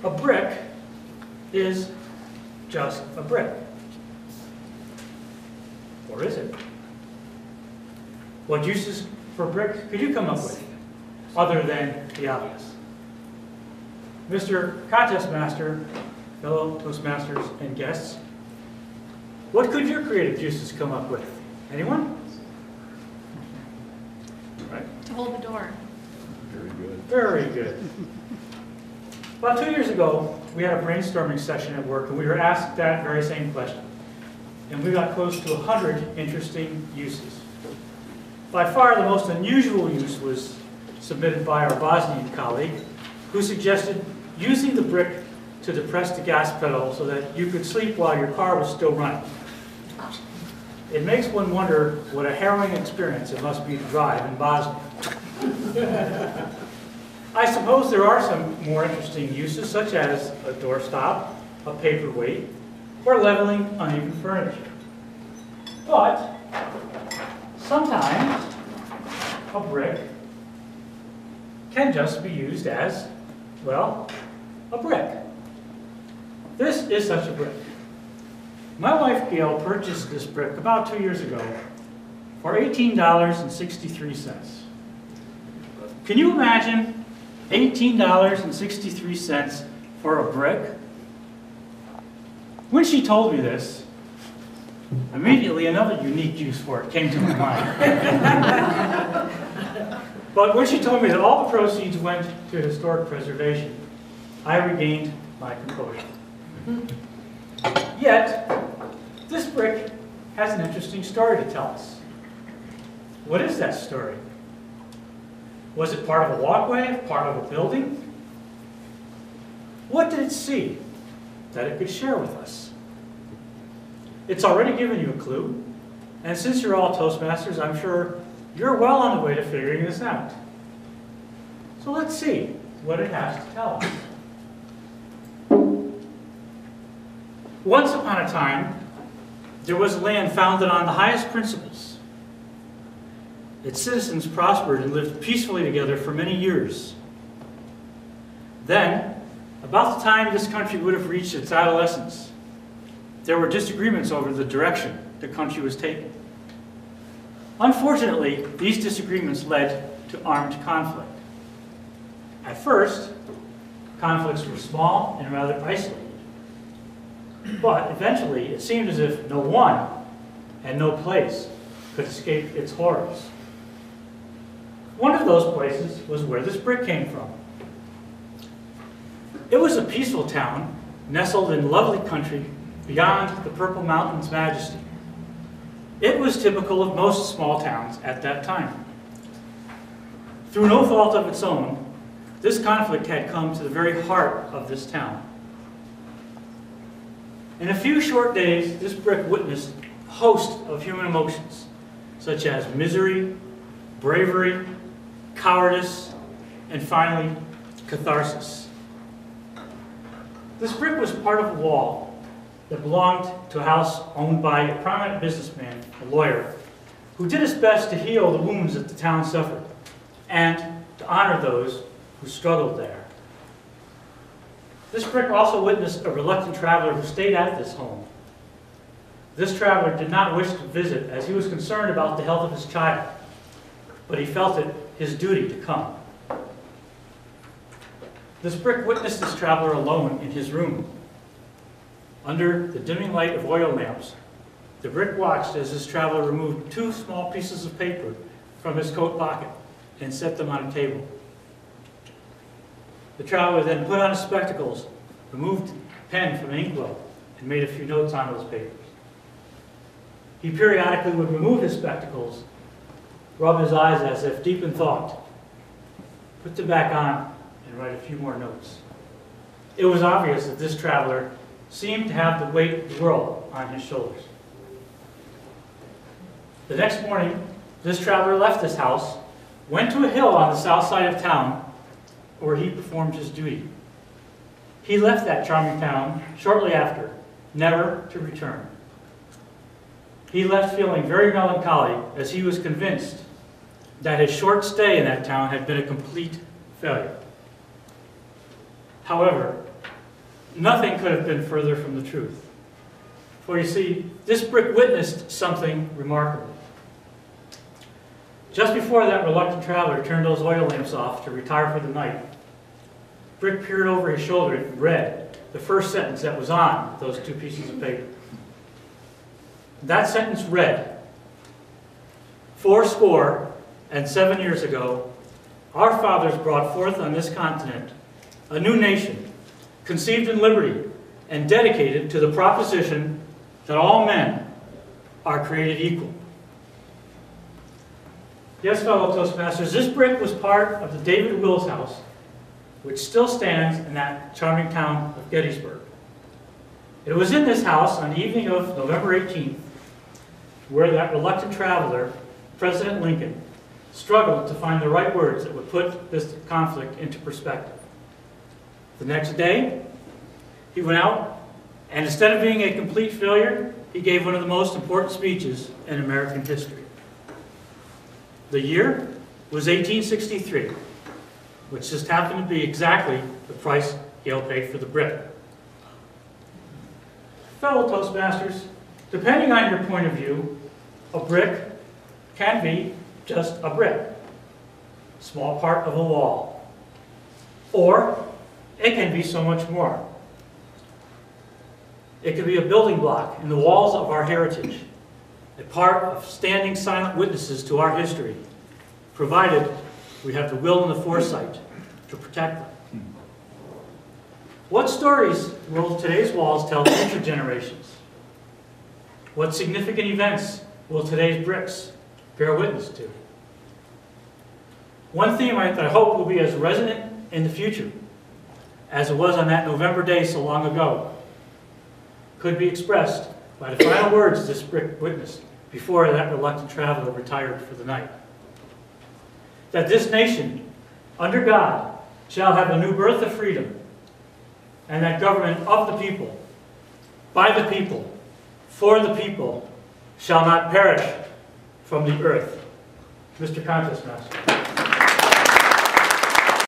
A brick is just a brick. Or is it? What uses for bricks could you come up with, other than the obvious? Mr. Contest Master, fellow Toastmasters, and guests, what could your creative juices come up with? Anyone? Right. To hold the door. Very good. Very good. About 2 years ago, we had a brainstorming session at work, and we were asked that very same question. And we got close to 100 interesting uses. By far, the most unusual use was submitted by our Bosnian colleague, who suggested using the brick to depress the gas pedal so that you could sleep while your car was still running. It makes one wonder what a harrowing experience it must be to drive in Bosnia. I suppose there are some more interesting uses, such as a doorstop, a paperweight, or leveling uneven furniture. But sometimes a brick can just be used as, well, a brick. This is such a brick. My wife Gail purchased this brick about 2 years ago for $18.63. Can you imagine $18.63 for a brick? When she told me this, immediately another unique use for it came to my mind. But when she told me that all the proceeds went to historic preservation, I regained my composure. Yet, this brick has an interesting story to tell us. What is that story? Was it part of a walkway, part of a building? What did it see that it could share with us? It's already given you a clue, and since you're all Toastmasters, I'm sure you're well on the way to figuring this out. So let's see what it has to tell us. Once upon a time, there was a land founded on the highest principles. Its citizens prospered and lived peacefully together for many years. Then, about the time this country would have reached its adolescence, there were disagreements over the direction the country was taking. Unfortunately, these disagreements led to armed conflict. At first, conflicts were small and rather isolated. But eventually, it seemed as if no one and no place could escape its horrors. One of those places was where this brick came from. It was a peaceful town, nestled in lovely country beyond the Purple Mountain's majesty. It was typical of most small towns at that time. Through no fault of its own, this conflict had come to the very heart of this town. In a few short days, this brick witnessed a host of human emotions, such as misery, bravery, cowardice, and finally, catharsis. This brick was part of a wall that belonged to a house owned by a prominent businessman, a lawyer, who did his best to heal the wounds that the town suffered and to honor those who struggled there. This brick also witnessed a reluctant traveler who stayed at this home. This traveler did not wish to visit as he was concerned about the health of his child, but he felt it his duty to come. This brick witnessed this traveler alone in his room. Under the dimming light of oil lamps, the brick watched as this traveler removed 2 small pieces of paper from his coat pocket and set them on a table. The traveler then put on his spectacles, removed a pen from an inkwell, and made a few notes on those papers. He periodically would remove his spectacles, rub his eyes as if deep in thought, put them back on, and write a few more notes. It was obvious that this traveler seemed to have the weight of the world on his shoulders. The next morning, this traveler left this house, went to a hill on the south side of town, where he performed his duty. He left that charming town shortly after, never to return. He left feeling very melancholy as he was convinced that his short stay in that town had been a complete failure. However, Nothing could have been further from the truth. For you see, this brick witnessed something remarkable. Just before that reluctant traveler turned those oil lamps off to retire for the night, Brick peered over his shoulder and read the first sentence that was on those two pieces of paper. That sentence read, 467 years ago, our fathers brought forth on this continent a new nation, conceived in liberty and dedicated to the proposition that all men are created equal. Yes, fellow Toastmasters, this brick was part of the David Wills house, which still stands in that charming town of Gettysburg. It was in this house on the evening of November 18th where that reluctant traveler, President Lincoln, struggled to find the right words that would put this conflict into perspective. The next day, he went out, and instead of being a complete failure, he gave one of the most important speeches in American history. The year was 1863, which just happened to be exactly the price Yale paid for the brick. Fellow Toastmasters, depending on your point of view, a brick can be just a brick, a small part of a wall, or it can be so much more. It can be a building block in the walls of our heritage, a part of standing silent witnesses to our history, provided we have the will and the foresight to protect them. What stories will today's walls tell future generations? What significant events will today's bricks bear witness to? One theme I hope will be as resonant in the future as it was on that November day so long ago could be expressed by the final words this brick witnessed before that reluctant traveler retired for the night. That this nation, under God, shall have a new birth of freedom, and that government of the people, by the people, for the people, shall not perish from the earth. Mr. Contest Master.